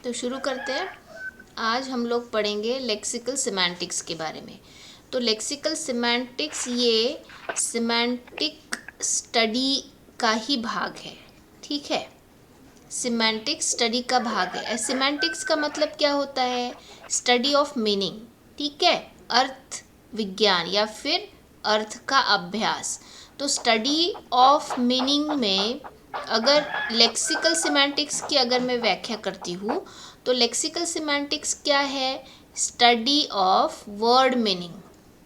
तो शुरू करते हैं। आज हम लोग पढ़ेंगे लेक्सिकल सिमेंटिक्स के बारे में। तो लेक्सिकल सिमेंटिक्स ये सिमेंटिक स्टडी का ही भाग है, ठीक है। सिमेंटिक्स स्टडी का भाग है। सिमेंटिक्स का मतलब क्या होता है? स्टडी ऑफ मीनिंग, ठीक है, अर्थ विज्ञान या फिर अर्थ का अभ्यास। तो स्टडी ऑफ मीनिंग में अगर लेक्सिकल सिमेंटिक्स की अगर मैं व्याख्या करती हूँ तो लेक्सिकल सिमेंटिक्स क्या है? स्टडी ऑफ वर्ड मीनिंग,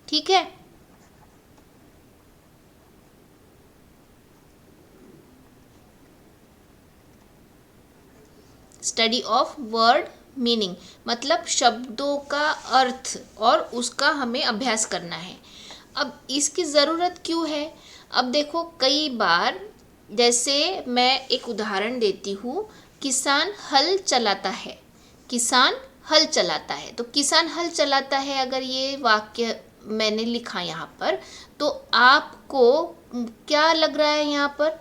ठीक है। स्टडी ऑफ वर्ड मीनिंग मतलब शब्दों का अर्थ और उसका हमें अभ्यास करना है। अब इसकी ज़रूरत क्यों है? अब देखो, कई बार जैसे मैं एक उदाहरण देती हूँ, किसान हल चलाता है। किसान हल चलाता है, तो किसान हल चलाता है अगर ये वाक्य मैंने लिखा यहाँ पर, तो आपको क्या लग रहा है यहाँ पर?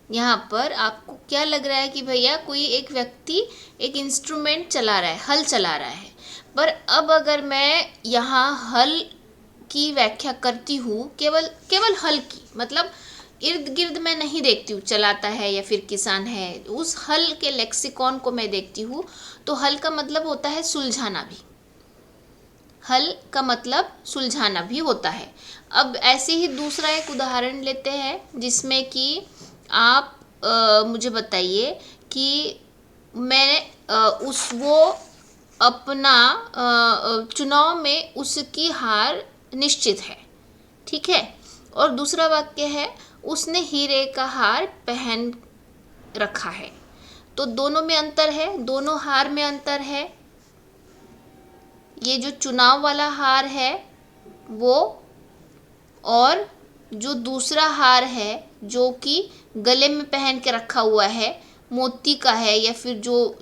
यहाँ पर आपको क्या लग रहा है कि भैया कोई एक व्यक्ति एक इंस्ट्रूमेंट चला रहा है, हल चला रहा है। पर अब अगर मैं यहाँ हल की व्याख्या करती हूँ, केवल केवल हल की, मतलब इर्द गिर्द मैं नहीं देखती हूँ चलाता है या फिर किसान है, उस हल के लेक्सिकॉन को मैं देखती हूँ, तो हल का मतलब होता है सुलझाना भी। हल का मतलब सुलझाना भी होता है। अब ऐसे ही दूसरा एक उदाहरण लेते हैं जिसमें कि आप मुझे बताइए कि मैं वो अपना चुनाव में उसकी हार निश्चित है, ठीक है। और दूसरा वाक्य है उसने हीरे का हार पहन रखा है। तो दोनों में अंतर है, दोनों हार में अंतर है। ये जो चुनाव वाला हार है वो, और जो दूसरा हार है जो कि गले में पहन के रखा हुआ है, मोती का है या फिर जो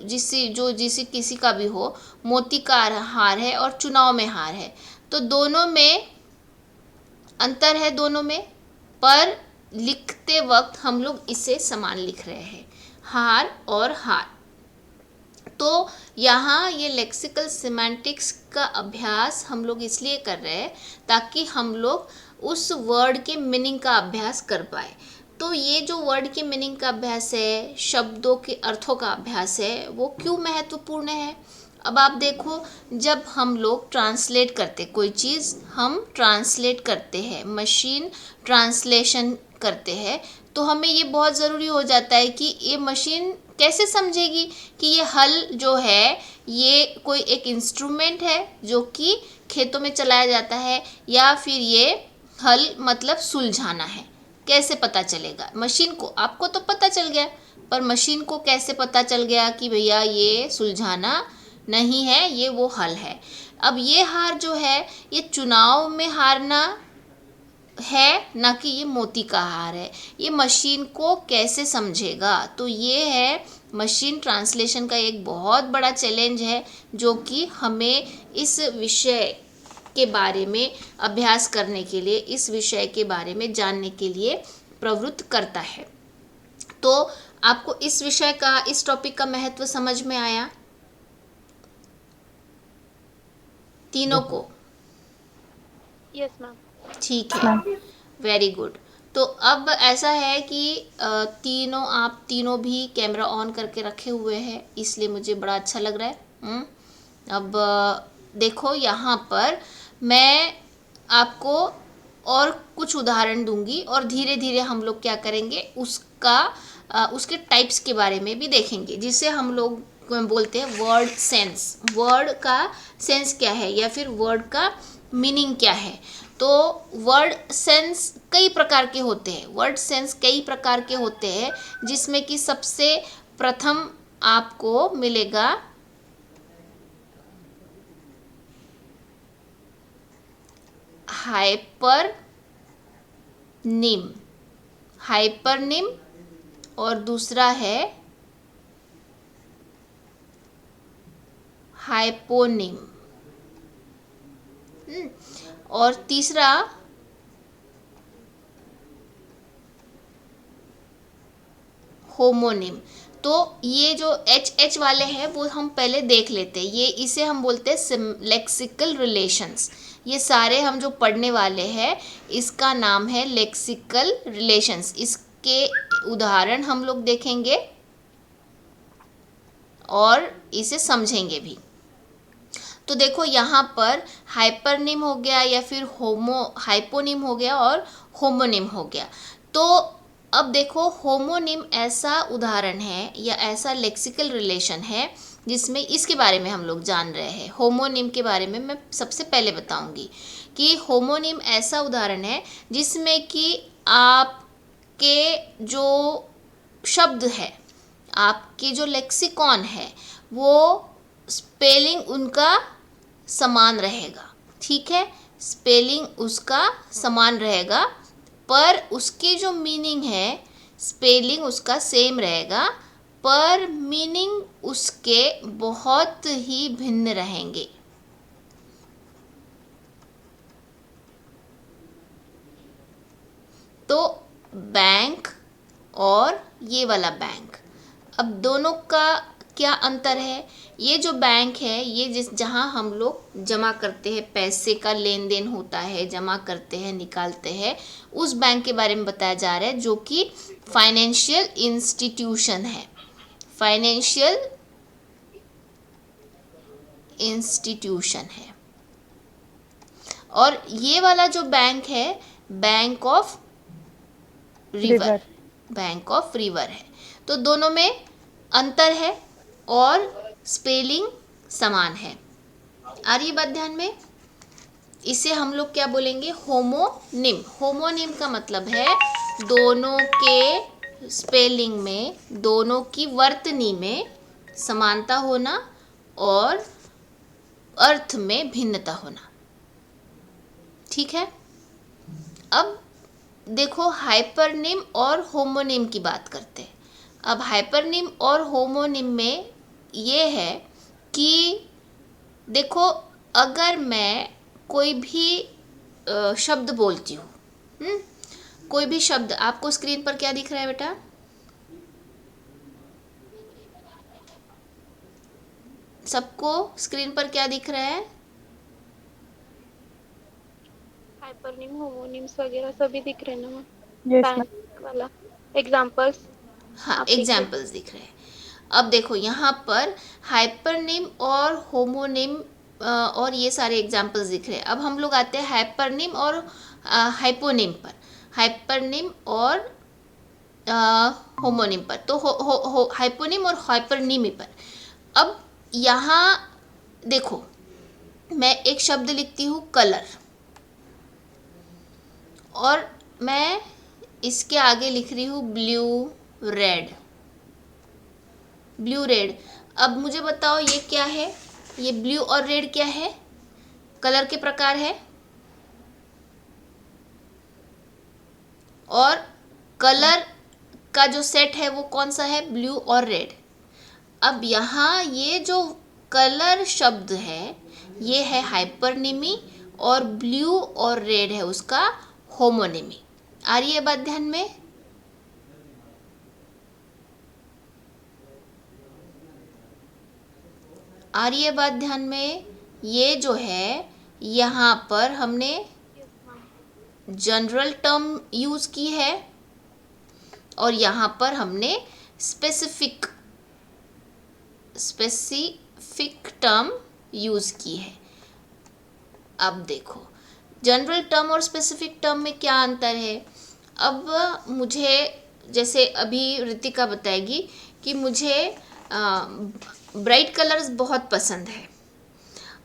जिसे किसी का भी हो, मोती का हार है और चुनाव में हार है। तो दोनों में अंतर है, दोनों में, पर लिखते वक्त हम लोग इसे समान लिख रहे हैं, हार और हार। तो यहाँ ये लेक्सिकल सिमेंटिक्स का अभ्यास हम लोग इसलिए कर रहे हैं ताकि हम लोग उस वर्ड के मीनिंग का अभ्यास कर पाए। तो ये जो वर्ड के मीनिंग का अभ्यास है, शब्दों के अर्थों का अभ्यास है, वो क्यों महत्वपूर्ण है? अब आप देखो, जब हम लोग ट्रांसलेट करते कोई चीज़, हम ट्रांसलेट करते हैं, मशीन ट्रांसलेशन करते हैं, तो हमें ये बहुत ज़रूरी हो जाता है कि ये मशीन कैसे समझेगी कि ये हल जो है ये कोई एक इंस्ट्रूमेंट है जो कि खेतों में चलाया जाता है, या फिर ये हल मतलब सुलझाना है। कैसे पता चलेगा? मशीन को, आपको तो पता चल गया, पर मशीन को कैसे पता चल गया कि भैया ये सुलझाना नहीं है, ये वो हल है। अब ये हार जो है ये चुनाव में हारना है, ना कि ये मोती का हार है। ये मशीन को कैसे समझेगा? तो ये है मशीन ट्रांसलेशन का एक बहुत बड़ा चैलेंज है जो कि हमें इस विषय के बारे में अभ्यास करने के लिए, इस विषय के बारे में जानने के लिए प्रवृत्त करता है। तो आपको इस विषय का, इस टॉपिक का महत्व समझ में आया तीनों को? Yes ma'am. ठीक है, वेरी गुड। तो अब ऐसा है कि आप तीनों भी कैमरा ऑन करके रखे हुए हैं, इसलिए मुझे बड़ा अच्छा लग रहा है। अब देखो, यहाँ पर मैं आपको और कुछ उदाहरण दूंगी और धीरे धीरे हम लोग क्या करेंगे, उसके टाइप्स के बारे में भी देखेंगे, जिसे हम लोग बोलते हैं वर्ड सेंस। वर्ड का सेंस क्या है या फिर वर्ड का मीनिंग क्या है? तो वर्ड सेंस कई प्रकार के होते हैं, वर्ड सेंस कई प्रकार के होते हैं, जिसमें कि सबसे प्रथम आपको मिलेगा हाइपरनिम। हाइपरनिम, और दूसरा है हाइपोनिम, और तीसरा होमोनिम। तो ये जो एच एच वाले हैं वो हम पहले देख लेते हैं। ये इसे हम बोलते हैं लेक्सिकल रिलेशंस। ये सारे हम जो पढ़ने वाले हैं इसका नाम है लेक्सिकल रिलेशंस। इसके उदाहरण हम लोग देखेंगे और इसे समझेंगे भी। तो देखो यहाँ पर हाइपरनिम हो गया या फिर हाइपोनिम हो गया और होमोनिम हो गया। तो अब देखो होमोनिम ऐसा उदाहरण है या ऐसा लेक्सिकल रिलेशन है जिसमें इसके बारे में हम लोग जान रहे हैं। होमोनिम के बारे में मैं सबसे पहले बताऊंगी कि होमोनिम ऐसा उदाहरण है जिसमें कि आपके जो शब्द है, आपके जो लेक्सिकॉन है, वो स्पेलिंग उनका समान रहेगा। ठीक है, स्पेलिंग उसका समान रहेगा पर उसकी जो मीनिंग है स्पेलिंग उसका सेम रहेगा पर मीनिंग उसके बहुत ही भिन्न रहेंगे। तो बैंक और ये वाला बैंक, अब दोनों का क्या अंतर है? ये जो बैंक है ये जहाँ हम लोग जमा करते हैं, पैसे का लेन देन होता है, जमा करते हैं निकालते हैं, उस बैंक के बारे में बताया जा रहा है जो कि फाइनेंशियल इंस्टीट्यूशन है। फाइनेंशियल इंस्टीट्यूशन है। और ये वाला जो बैंक है bank of river, bank of river है। तो दोनों में अंतर है और स्पेलिंग समान है। आ रही बात ध्यान में? इसे हम लोग क्या बोलेंगे? होमोनिम। होमोनिम का मतलब है दोनों के स्पेलिंग में, दोनों की वर्तनी में समानता होना और अर्थ में भिन्नता होना। ठीक है, अब देखो हाइपरनिम और होमोनिम की बात करते हैं। अब हाइपरनिम और होमोनिम में ये है कि देखो अगर मैं कोई भी शब्द बोलती हूँ, कोई भी शब्द, आपको स्क्रीन पर क्या दिख रहा है बेटा? सबको स्क्रीन पर क्या दिख रहा है? हाइपरनिम, होमोनिम्स वगैरह सभी दिख रहे हैं ना मैम? Yes ma'am. बैंक वाला एग्जांपल्स हाँ, आप लिख लो। एग्जाम्पल्स दिख रहे हैं। अब देखो यहाँ पर हाइपरनिम और होमोनिम और ये सारे एग्जाम्पल्स दिख रहे हैं। अब हम लोग आते हैं हाइपरनिम और हाइपोनिम पर। हाइपरनिम और होमोनिम पर। तो हाइपोनिम और हाइपरनिम पर। अब यहाँ देखो मैं एक शब्द लिखती हूँ कलर, और मैं इसके आगे लिख रही हूँ ब्लू रेड। Blue red. अब मुझे बताओ ये क्या है? ये ब्लू और रेड क्या है? कलर के प्रकार है। और कलर का जो सेट है वो कौन सा है? ब्लू और रेड। अब यहाँ ये जो कलर शब्द है ये है हाइपरनिमी और ब्लू और रेड है उसका होमोनिमी। आ रही है बात ध्यान में? आ रही है बात ध्यान में? ये जो है यहाँ पर हमने जनरल टर्म यूज की है और यहाँ पर हमने स्पेसिफिक टर्म यूज की है। अब देखो जनरल टर्म और स्पेसिफिक टर्म में क्या अंतर है? अब मुझे, जैसे अभी रितिका बताएगी कि मुझे ब्राइट कलर्स बहुत पसंद है।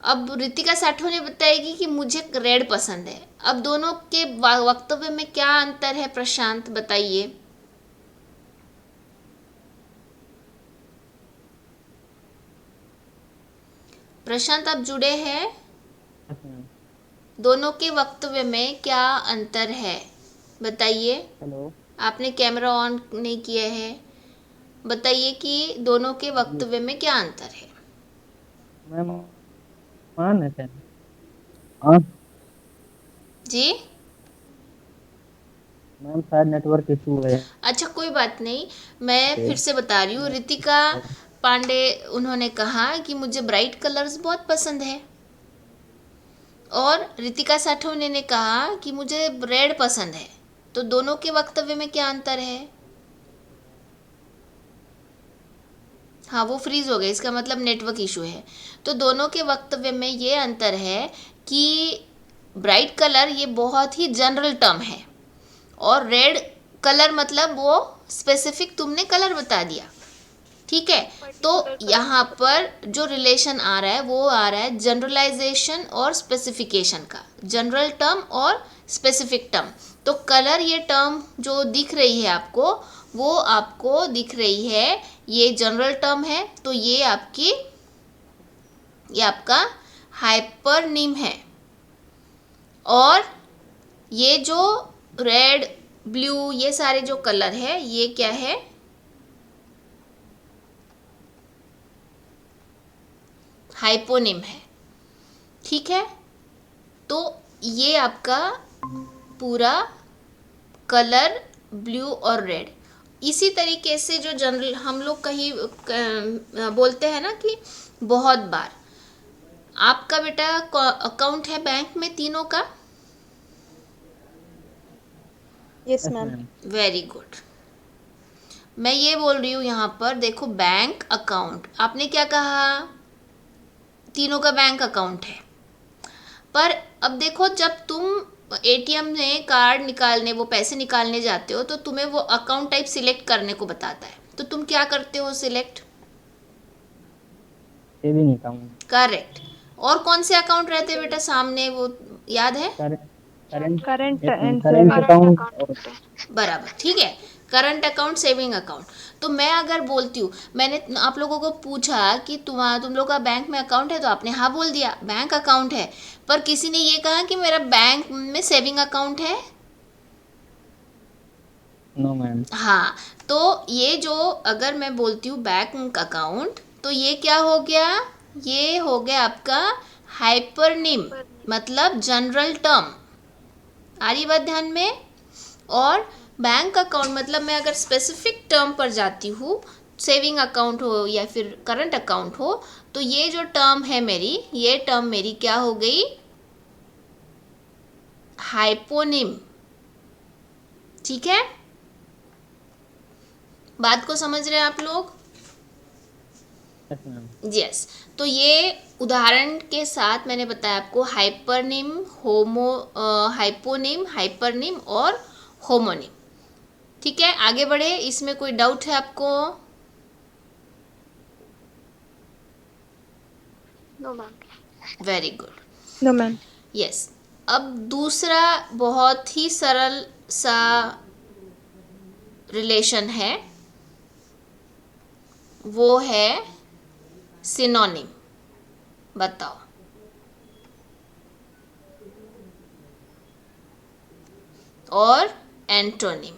अब रितिका साठो ने बताएगी कि मुझे रेड पसंद है। अब दोनों के वक्तव्य में क्या अंतर है? प्रशांत बताइए। प्रशांत आप जुड़े हैं? दोनों के वक्तव्य में क्या अंतर है बताइए। हेलो। आपने कैमरा ऑन नहीं किया है, बताइए कि दोनों के वक्तव्य में क्या अंतर है। मैम ऑन है सर। हाँ जी मैम शायद नेटवर्क इशू है। अच्छा, कोई कोई बात नहीं, मैं फिर से बता रही हूँ। रितिका पांडे उन्होंने कहा कि मुझे ब्राइट कलर्स बहुत पसंद है, और रितिका साठवने ने कहा कि मुझे रेड पसंद है। तो दोनों के वक्तव्य में क्या अंतर है? हाँ, वो फ्रीज हो गए, इसका मतलब नेटवर्क इशू है। तो दोनों के वक्तव्य में ये अंतर है कि ब्राइट कलर ये बहुत ही जनरल टर्म है, और रेड कलर मतलब वो स्पेसिफिक तुमने कलर बता दिया, ठीक है। तो पर्टिकुलर कलर यहाँ पर जो रिलेशन आ रहा है वो आ रहा है जनरलाइजेशन और स्पेसिफिकेशन का, जनरल टर्म और स्पेसिफिक टर्म। तो कलर ये टर्म जो दिख रही है आपको, वो आपको दिख रही है, ये जनरल टर्म है, तो ये आपका हाइपरनीम है। और ये जो रेड, ब्लू, ये सारे जो कलर है, ये क्या है? हाइपोनिम है, ठीक है। तो ये आपका पूरा कलर ब्लू और रेड। इसी तरीके से जो जनरल हम लोग कहीं बोलते हैं ना कि बहुत बार, आपका बेटा अकाउंट है बैंक में तीनों का? Yes yes ma'am. Ma'am. Very good. मैं ये बोल रही हूँ यहाँ पर देखो, बैंक अकाउंट, आपने क्या कहा? तीनों का बैंक अकाउंट है। पर अब देखो, जब तुम एटीएम में कार्ड निकालने, वो पैसे निकालने जाते हो, तो तुम्हें वो अकाउंट टाइप सिलेक्ट करने को बताता है, तो तुम क्या करते हो? सिलेक्ट। Saving account. करेक्ट। और कौन से अकाउंट रहते हैं बेटा सामने, वो याद है? Current. Current yes ma'am, and current current account और अकाउंट। बराबर, ठीक है। Current account, saving account. तो मैं अगर बोलती हूँ, मैंने आप लोगों को पूछा कि तुम लोग का बैंक में अकाउंट है, तो आपने हाँ बोल दिया, बैंक अकाउंट है। पर किसी ने ये कहा कि मेरा बैंक में सेविंग अकाउंट है? No ma'am. हाँ। तो ये जो, अगर मैं बोलती हूँ बैंक अकाउंट, तो ये क्या हो गया? ये हो गया आपका हाइपरनिम, मतलब जनरल टर्म। आ रही बात ध्यान में? और बैंक अकाउंट मतलब मैं अगर स्पेसिफिक टर्म पर जाती हूँ, सेविंग अकाउंट हो या फिर करंट अकाउंट हो, तो ये जो टर्म है मेरी, ये टर्म मेरी क्या हो गई? हाइपोनिम, ठीक है। बात को समझ रहे हैं आप लोग? Yes ma'am. यस। तो ये उदाहरण के साथ मैंने बताया आपको, हाइपरनिम, हाइपोनिम, हाइपरनिम और होमोनिम, ठीक है। आगे बढ़े, इसमें कोई डाउट है आपको? No ma'am. Very good. No ma'am. Yes. अब दूसरा बहुत ही सरल सा रिलेशन है, वो है सिनोनिम। बताओ। और एंटोनिम।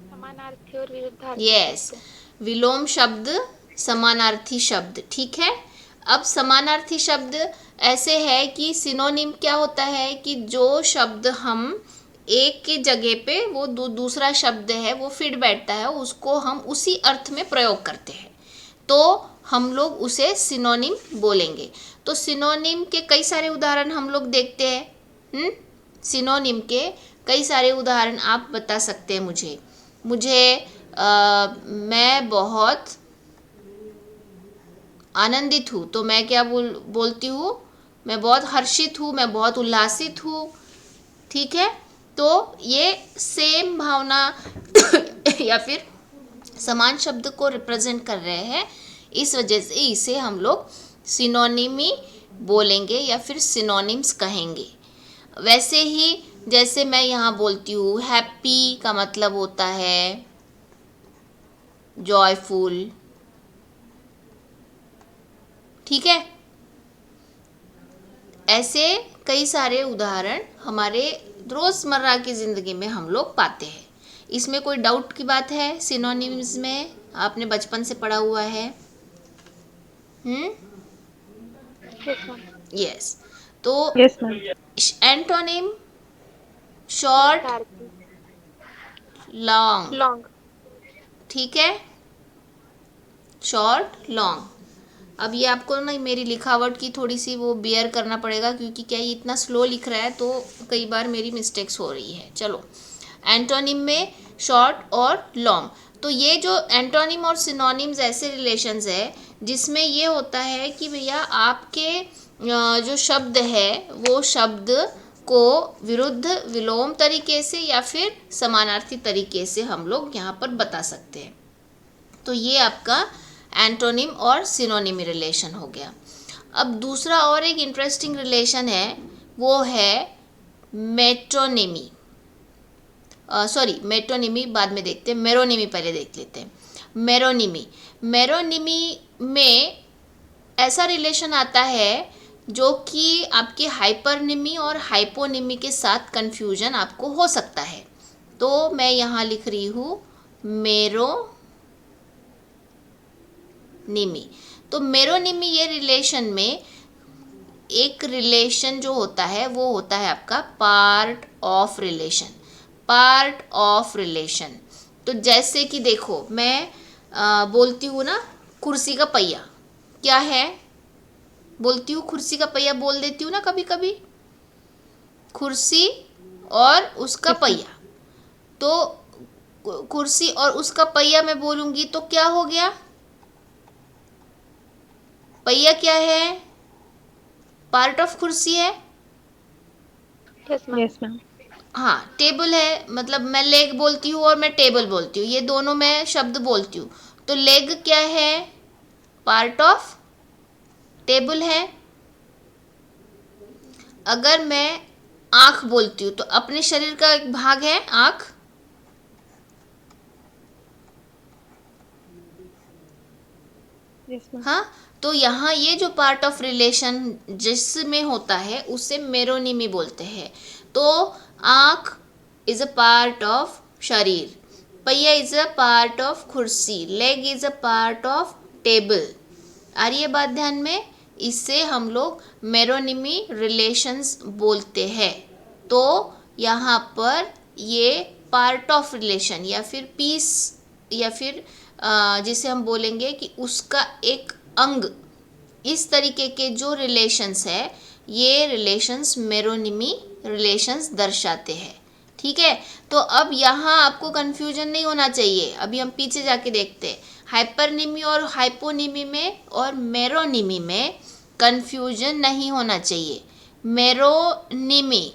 समानार्थी और विरुद्धार्थी यस। शब्द। विलोम शब्द, समानार्थी शब्द, ठीक है। अब समानार्थी शब्द ऐसे है कि सिनोनिम क्या होता है कि जो शब्द हम एक की जगह पे वो दूसरा शब्द है वो फिट बैठता है, उसको हम उसी अर्थ में प्रयोग करते हैं, तो हम लोग उसे सिनोनिम बोलेंगे। तो सिनोनिम के कई सारे उदाहरण हम लोग देखते हैं। सिनोनिम के कई सारे उदाहरण आप बता सकते हैं मुझे। मैं बहुत आनंदित हूँ, तो मैं क्या बोलती हूँ? मैं बहुत हर्षित हूँ, मैं बहुत उल्लासित हूँ, ठीक है। तो ये सेम भावना या फिर समान शब्द को रिप्रेजेंट कर रहे हैं, इस वजह से इसे हम लोग सिनोनिमी बोलेंगे या फिर सिनोनिम्स कहेंगे। वैसे ही जैसे मैं यहाँ बोलती हूँ, हैप्पी का मतलब होता है जॉयफुल, ठीक है। ऐसे कई सारे उदाहरण हमारे रोज़मर्रा की ज़िंदगी में हम लोग पाते हैं। इसमें कोई डाउट की बात है? सिनोनिम्स में आपने बचपन से पढ़ा हुआ है। Yes ma'am. यस। तो यस मैम। एंटोनिम, शॉर्ट, विरुद्धार्थी। लॉन्ग, लॉन्ग, ठीक है, शॉर्ट लॉन्ग। अब ये आपको ना मेरी लिखावट की थोड़ी सी वो बियर करना पड़ेगा, क्योंकि क्या ये इतना स्लो लिख रहा है तो कई बार मेरी मिस्टेक्स हो रही है। चलो, एंटोनिम में शॉर्ट और लॉन्ग। तो ये जो एंटोनिम और सिनोनिम्स ऐसे रिलेशंस है जिसमें ये होता है कि भैया आपके जो शब्द है वो शब्द को विरुद्ध विलोम तरीके से या फिर समानार्थी तरीके से हम लोग यहाँ पर बता सकते हैं। तो ये आपका एंटोनिम और सिनोनिमी रिलेशन हो गया। अब दूसरा और एक इंटरेस्टिंग रिलेशन है, वो है मेटोनिमी। सॉरी, मेटोनिमी बाद में देखते हैं, मेरोनिमी पहले देख लेते हैं। मेरोनिमी, मेरोनिमी में ऐसा रिलेशन आता है जो कि आपके हाइपरनिमी और हाइपोनिमी के साथ कंफ्यूजन आपको हो सकता है। तो मैं यहाँ लिख रही हूँ मेरोनिमी। तो मेरोनिमी ये रिलेशन में एक रिलेशन जो होता है वो होता है आपका part of relation. Part of relation, तो जैसे कि देखो मैं बोलती हूँ ना कुर्सी का पहिया, क्या है, बोलती हूँ कुर्सी का पहिया, बोल देती हूँ ना कभी कभी, कुर्सी और उसका पहिया। तो कुर्सी और उसका पहिया मैं बोलूँगी तो क्या हो गया, पहिया क्या है, पार्ट ऑफ कुर्सी है। Yes ma'am. हाँ, टेबल है, मतलब मैं लेग बोलती हूँ और मैं टेबल बोलती हूँ, ये दोनों मैं शब्द बोलती हूँ, तो लेग क्या है, पार्ट ऑफ टेबल है। अगर मैं आँख बोलती हूँ तो अपने शरीर का एक भाग है आँख, यस मैम। हाँ। तो यहाँ ये जो पार्ट ऑफ रिलेशन जिसमें होता है उसे मेरोनिमी बोलते हैं। तो आँख इज अ पार्ट ऑफ शरीर, पहिया इज अ पार्ट ऑफ कुर्सी, leg is a part of table. आ रही है बात ध्यान में, इससे हम लोग मेरोनिमी रिलेशंस बोलते हैं। तो यहाँ पर ये पार्ट ऑफ रिलेशन या फिर पीस या फिर जिसे हम बोलेंगे कि उसका एक अंग, इस तरीके के जो रिलेशंस है ये रिलेशंस मेरोनिमी रिलेशंस दर्शाते हैं। ठीक है, तो अब यहाँ आपको कन्फ्यूजन नहीं होना चाहिए। अभी हम पीछे जाके देखते हैं, हाइपरनिमी और हाइपोनिमी में और मेरोनिमी में कन्फ्यूजन नहीं होना चाहिए। मेरोनिमी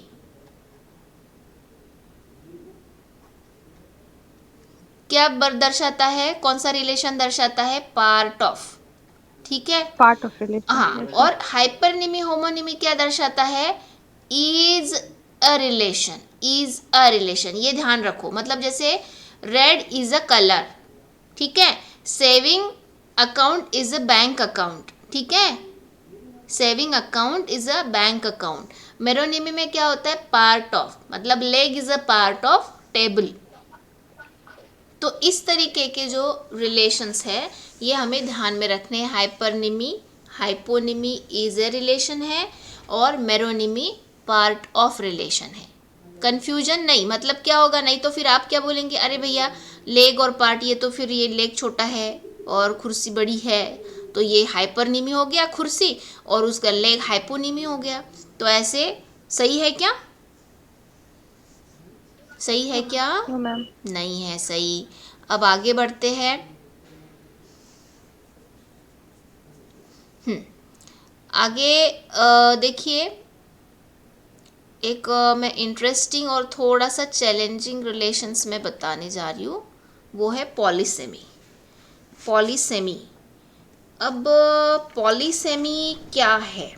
क्या दर्शाता है, कौन सा रिलेशन दर्शाता है, पार्ट ऑफ, ठीक है, पार्ट ऑफ रिलेशन। हाँ। और हाइपरनिमी होमोनिमी क्या दर्शाता है, is a relation, is a relation, ये ध्यान रखो। मतलब जैसे रेड इज अ कलर, ठीक है, saving account is a bank account, ठीक है, saving account is a bank account. Meronymy में क्या होता है, पार्ट ऑफ, मतलब leg is a part of table. तो इस तरीके के जो रिलेशंस है ये हमें ध्यान में रखने हैं। हाइपरनिमी, हाइपोनिमी इज ए रिलेशन है और मेरोनिमी पार्ट ऑफ रिलेशन है। कन्फ्यूजन नहीं, मतलब क्या होगा, नहीं तो फिर आप क्या बोलेंगे, अरे भैया लेग और पार्ट, ये तो फिर ये लेग छोटा है और कुर्सी बड़ी है, तो ये हाइपरनिमी हो गया कुर्सी और उसका लेग हाइपोनिमी हो गया। तो ऐसे सही है क्या, सही है क्या, नो मैम। नहीं है सही। अब आगे बढ़ते हैं। आगे देखिए, एक मैं इंटरेस्टिंग और थोड़ा सा चैलेंजिंग रिलेशंस में बताने जा रही हूँ, वो है पॉलीसेमी। पॉलीसेमी, अब पॉलीसेमी क्या है,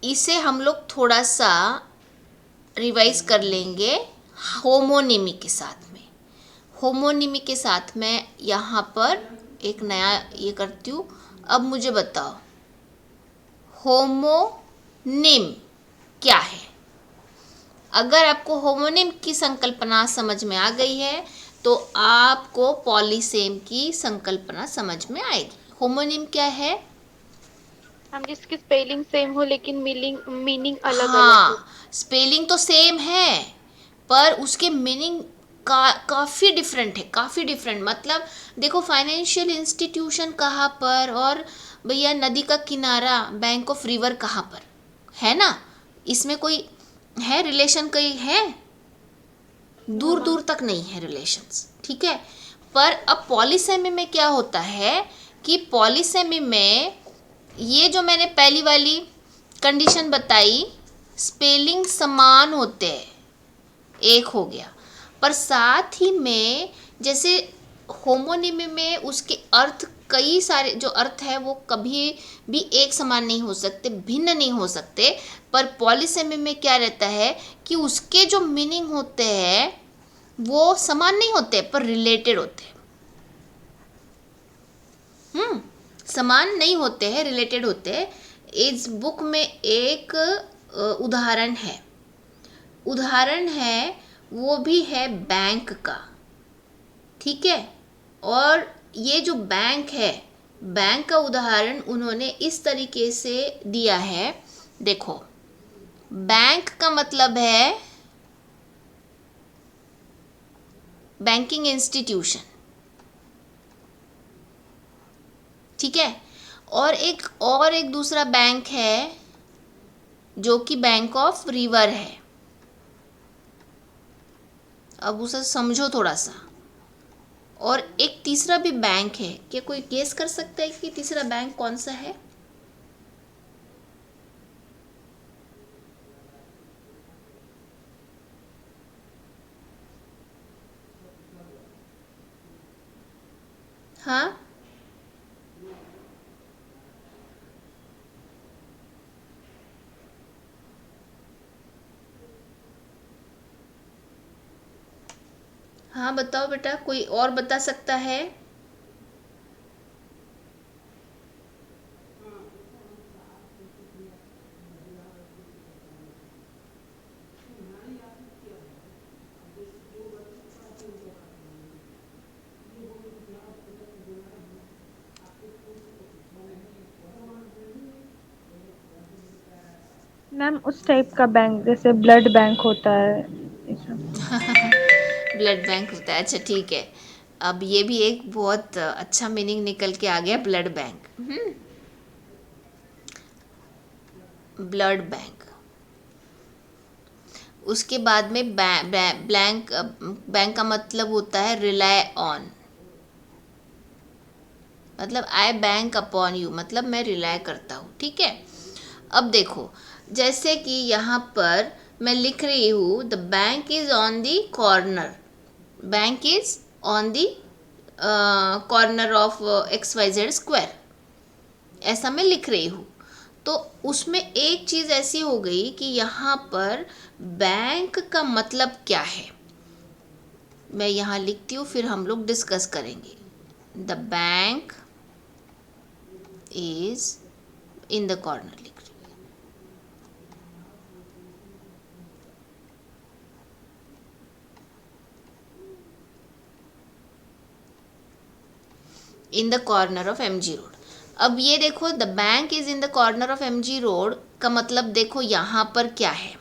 इसे हम लोग थोड़ा सा रिवाइज कर लेंगे होमोनिमी के साथ में। होमोनिमी के साथ मैं यहाँ पर एक नया ये करती हूँ। अब मुझे बताओ होमोनिम क्या है। अगर आपको होमोनिम की संकल्पना समझ में आ गई है तो आपको पॉलीसेम की संकल्पना समझ में आएगी। होमोनिम क्या है, हम जिसकी स्पेलिंग सेम हो लेकिन मीनिंग अलग अलग हो। हाँ, स्पेलिंग तो सेम है पर उसके मीनिंग काफ़ी डिफरेंट है, काफ़ी डिफरेंट। मतलब देखो, फाइनेंशियल इंस्टीट्यूशन कहाँ पर, और भैया नदी का किनारा, बैंक ऑफ रिवर कहाँ पर है ना। इसमें कोई है रिलेशन, कोई है? दूर दूर तक नहीं है रिलेशंस, ठीक है। पर अब पॉलीसेमी में क्या होता है कि पॉलीसेमी में ये जो मैंने पहली वाली कंडीशन बताई, स्पेलिंग समान होते हैं, एक हो गया। पर साथ ही में जैसे होमोनिमी में उसके अर्थ, कई सारे जो अर्थ है वो कभी भी एक समान नहीं हो सकते, भिन्न नहीं हो सकते। पर पॉलीसेमी में क्या रहता है कि उसके जो मीनिंग होते हैं वो समान नहीं होते, पर रिलेटेड होते हैं। समान नहीं होते हैं, रिलेटेड होते हैं। इस बुक में एक उदाहरण है, वो भी है बैंक का, ठीक है। और ये जो बैंक है, बैंक का उदाहरण उन्होंने इस तरीके से दिया है। देखो, बैंक का मतलब है बैंकिंग इंस्टीट्यूशन, ठीक है। और एक दूसरा बैंक है जो कि बैंक ऑफ रिवर है। अब उसे समझो थोड़ा सा। और एक तीसरा भी बैंक है, क्या कोई गेस कर सकता है कि तीसरा बैंक कौन सा है? हाँ, हाँ बताओ बेटा, कोई और बता सकता है? मैम उस टाइप का बैंक जैसे ब्लड बैंक होता है, ये सब। ब्लड बैंक होता है, अच्छा ठीक है। अब ये भी एक बहुत अच्छा मीनिंग निकल के आ गया, ब्लड बैंक। Blood bank. उसके बाद में बैंक का मतलब होता है रिलाई ऑन, मतलब आई बैंक अपॉन यू, मतलब मैं रिलाई करता हूँ, ठीक है। अब देखो, जैसे कि यहाँ पर मैं लिख रही हूँ, the bank is on the corner, bank is on the corner of XYZ square, ऐसा मैं लिख रही हूँ। तो उसमें एक चीज़ ऐसी हो गई कि यहाँ पर बैंक का मतलब क्या है, मैं यहाँ लिखती हूँ, फिर हम लोग डिस्कस करेंगे। The bank is in the corner लिख रही हूँ। In the corner of MG road. अब ये देखो, the bank is in the corner of MG road का मतलब देखो यहाँ पर क्या है।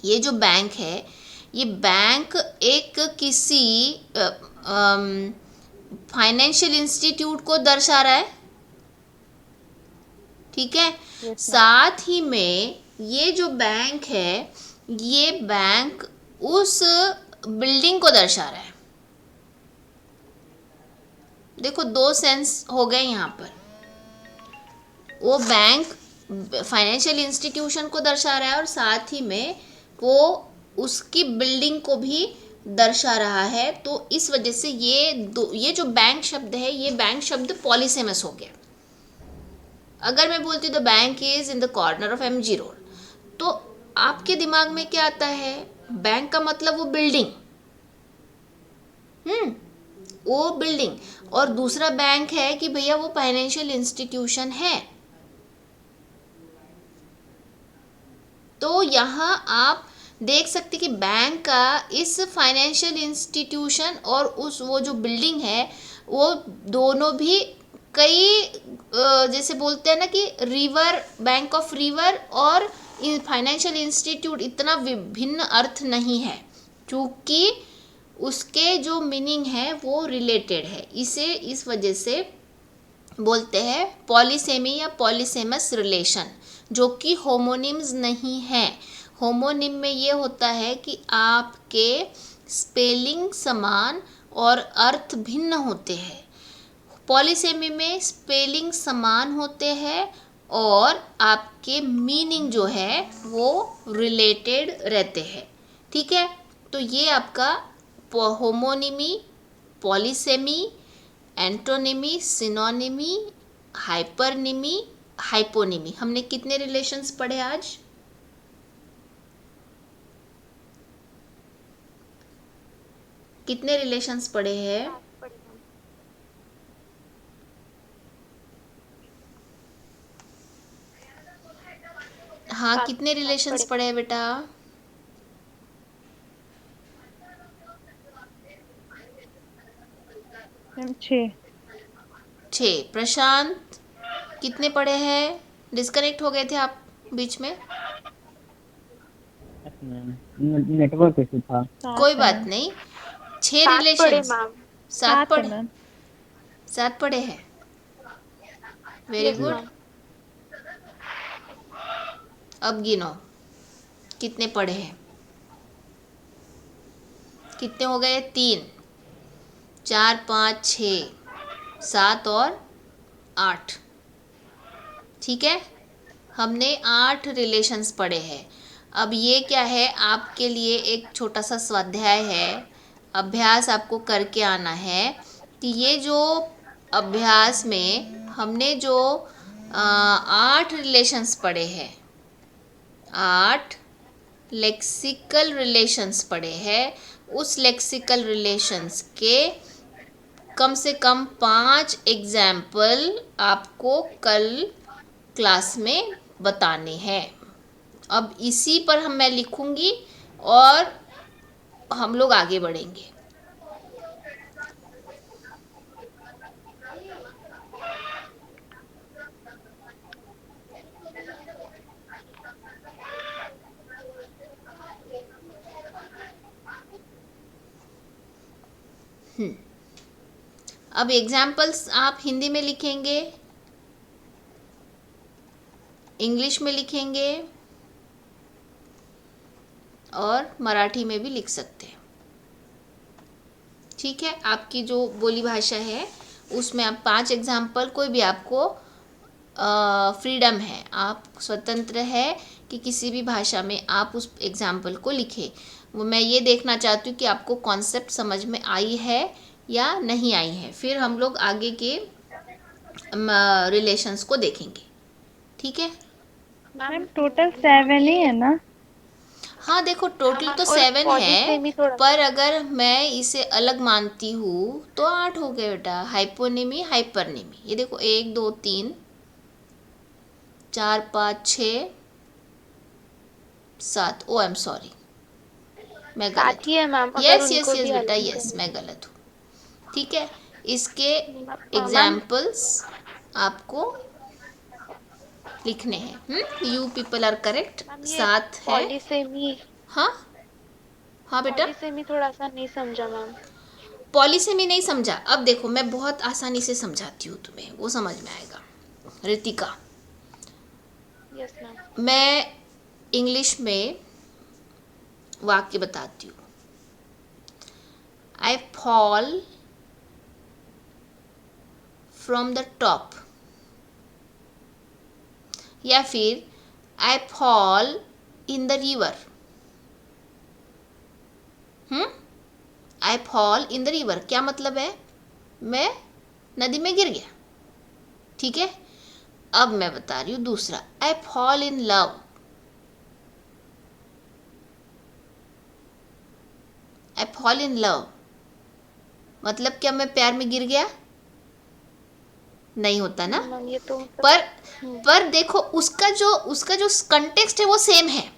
ये जो बैंक है, ये बैंक एक किसी फाइनेंशियल इंस्टीट्यूट को दर्शा रहा है, ठीक है। साथ ही में ये जो बैंक है, ये बैंक उस बिल्डिंग को दर्शा रहा है। देखो, दो सेंस हो गए यहाँ पर। वो बैंक फाइनेंशियल इंस्टीट्यूशन को दर्शा रहा है और साथ ही में वो उसकी बिल्डिंग को भी दर्शा रहा है। तो इस वजह से ये जो बैंक शब्द है, ये बैंक शब्द पॉलीसेमस हो गया। अगर मैं बोलती हूँ the bank is in the corner of MG road, तो आपके दिमाग में क्या आता है? बैंक का मतलब वो बिल्डिंग, वो बिल्डिंग। और दूसरा बैंक है कि भैया वो फाइनेंशियल इंस्टीट्यूशन है। तो यहाँ आप देख सकते कि बैंक का इस फाइनेंशियल इंस्टीट्यूशन और उस वो जो बिल्डिंग है, वो दोनों भी कई जैसे बोलते हैं ना कि रिवर, बैंक ऑफ रिवर और फाइनेंशियल इंस्टीट्यूट इतना विभिन्न अर्थ नहीं है, क्योंकि उसके जो मीनिंग है वो रिलेटेड है। इसे इस वजह से बोलते हैं पॉलीसेमी या पॉलीसेमस रिलेशन, जो कि होमोनिम्स नहीं है। होमोनिम में ये होता है कि आपके स्पेलिंग समान और अर्थ भिन्न होते हैं। पॉलीसेमी में स्पेलिंग समान होते हैं और आपके मीनिंग जो है वो रिलेटेड रहते हैं। ठीक है, तो ये आपका होमोनिमी, पॉलीसेमी, एंटोनिमी, सिनोनिमी, हाइपरनिमी, हाइपोनिमी, हमने कितने रिलेशंस पढ़े आज? कितने रिलेशंस पढ़े हैं? 7 पढ़े मैम। हाँ, 7 कितने रिलेशंस पढ़े हैं बेटा? मैम 6। 6। प्रशांत कितने पढ़े हैं? डिस्कनेक्ट हो गए थे आप बीच में। यस मैम, नेटवर्क इशू था। कोई बात नहीं। 6 पढ़े रिलेशंस। मैम। 7 पढ़े। मैम। 7 पढ़े हैं। Very yes good. मैम। अब गिनो कितने पढ़े हैं। कितने हो गए? 3, 4, 5, 6, 7 और 8। ठीक है, हमने 8 रिलेशंस पढ़े हैं। अब ये क्या है, आपके लिए एक छोटा सा स्वाध्याय है, अभ्यास आपको करके आना है कि ये जो अभ्यास में हमने जो 8 रिलेशंस पढ़े हैं, 8 लेक्सिकल रिलेशंस पढ़े हैं, उस लेक्सिकल रिलेशंस के कम से कम 5 एग्जाम्पल आपको कल क्लास में बताने हैं। अब इसी पर मैं लिखूंगी और हम लोग आगे बढ़ेंगे। अब एग्जाम्पल्स आप हिंदी में लिखेंगे, इंग्लिश में लिखेंगे और मराठी में भी लिख सकते हैं। ठीक है, आपकी जो बोली भाषा है उसमें आप 5 एग्जाम्पल, कोई भी आपको फ्रीडम है, आप स्वतंत्र है कि किसी भी भाषा में आप उस एग्जाम्पल को लिखें। वो मैं ये देखना चाहती हूँ कि आपको कॉन्सेप्ट समझ में आई है या नहीं आई है, फिर हम लोग आगे के रिलेशंस को देखेंगे। ठीक है मैम टोटल 7 ही है ना? हाँ, देखो टोटल तो और 7 है, पॉलीसेमी थोड़ा। पर अगर मैं इसे अलग मानती हूँ तो 8 हो गए बेटा। हाइपोनिमी, हाइपरनिमी, ये देखो 1, 2, 3, 4, 5, 6, 7। ओ आई एम सॉरी, मैं गलत साथ ही है मैम, हूँ। अगर यस यस उनको यस भी बेटा, अलग यस मैं गलत हूँ। ठीक है, इसके मैम। एग्जाम्पल्स आपको लिखने हैं। You people are correct. Ma'am ये 7 है। पॉलीसेमी, हाँ हाँ बेटा, पॉलीसेमी थोड़ा सा नहीं समझा मैम। पॉलीसेमी नहीं समझा? अब देखो मैं बहुत आसानी से समझाती हूँ तुम्हें, वो समझ में आएगा। Ritika, yes ma'am. मैं इंग्लिश में वाक्य बताती हूँ। I fall from the top, या फिर I fall in the river. I fall in the river क्या मतलब है? मैं नदी में गिर गया। ठीक है, अब मैं बता रही हूँ दूसरा, I fall in love. I fall in love मतलब क्या मैं प्यार में गिर गया? नहीं होता ना। मैम ये तो पर देखो उसका जो कंटेक्स्ट है वो सेम है।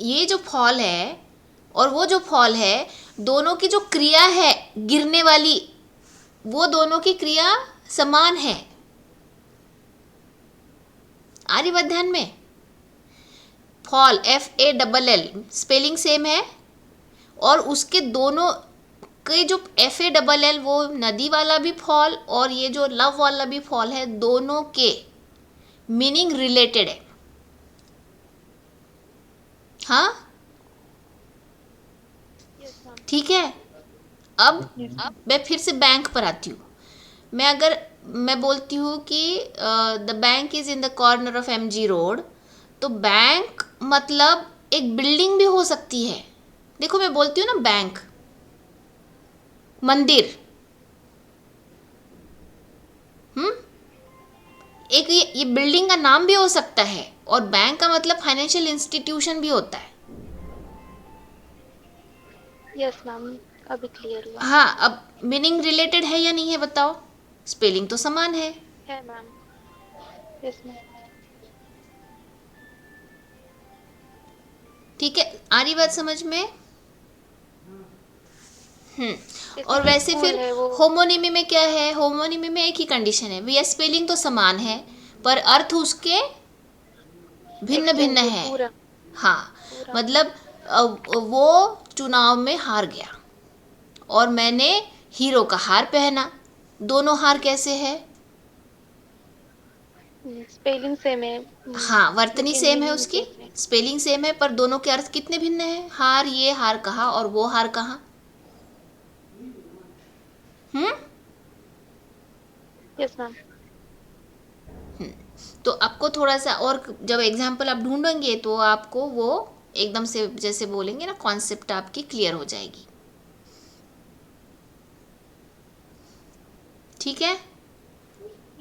ये जो फॉल है और वो जो फॉल है, दोनों की जो क्रिया है गिरने वाली, वो दोनों की क्रिया समान है। आर्यभट्ट ध्यान में। फॉल FALL स्पेलिंग सेम है, और उसके दोनों के जो FALL वो नदी वाला भी फॉल और ये जो लव वाला भी फॉल है, दोनों के मीनिंग रिलेटेड है। हाँ यस मैम। ठीक है। अब मैं फिर से बैंक पर आती हूँ। मैं बोलती हूँ कि the bank is in the corner of MG road, तो बैंक मतलब एक बिल्डिंग भी हो सकती है। देखो मैं बोलती हूँ ना बैंक, मंदिर, एक ये बिल्डिंग का नाम भी हो सकता है, और बैंक का मतलब फाइनेंशियल इंस्टीट्यूशन भी होता है। यस मैम, अभी क्लियर हुआ। हाँ, अब मीनिंग रिलेटेड है या नहीं है बताओ, स्पेलिंग तो समान है। मैम। Yes ma'am. ठीक है, आ रही बात समझ में? जैसे और कि वैसे स्कूल फिर है वो। होमोनिमी में क्या है? होमोनिमी में एक ही कंडीशन है भैया, स्पेलिंग तो समान है पर अर्थ उसके भिन्न भिन्न एक्सटेंसिव है। पूरा हाँ, पूरा। मतलब वो चुनाव में हार गया और मैंने हीरो का हार पहना। दोनों हार कैसे है? स्पेलिंग सेम है। हाँ, वर्तनी लेकिन सेम है मीनिंग उसकी, सेम है। स्पेलिंग सेम है, पर दोनों के अर्थ कितने भिन्न हैं? हार ये हार कहा और वो हार कहा। हम्म यस मैम। तो आपको थोड़ा सा और, जब एग्जाम्पल आप ढूंढेंगे तो आपको वो एकदम से जैसे बोलेंगे ना, कॉन्सेप्ट आपकी क्लियर हो जाएगी। ठीक है,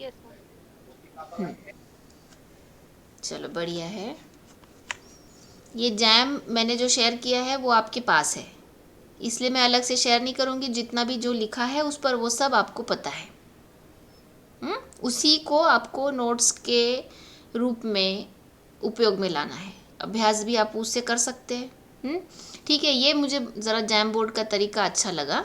यस मैम। चलो बढ़िया है। ये जैम मैंने जो शेयर किया है वो आपके पास है, इसलिए मैं अलग से शेयर नहीं करूँगी। जितना भी जो लिखा है उस पर वो सब आपको पता है। उसी को आपको नोट्स के रूप में उपयोग में लाना है। अभ्यास भी आप उससे कर सकते हैं। ठीक है, ये मुझे ज़रा जैम बोर्ड का तरीका अच्छा लगा।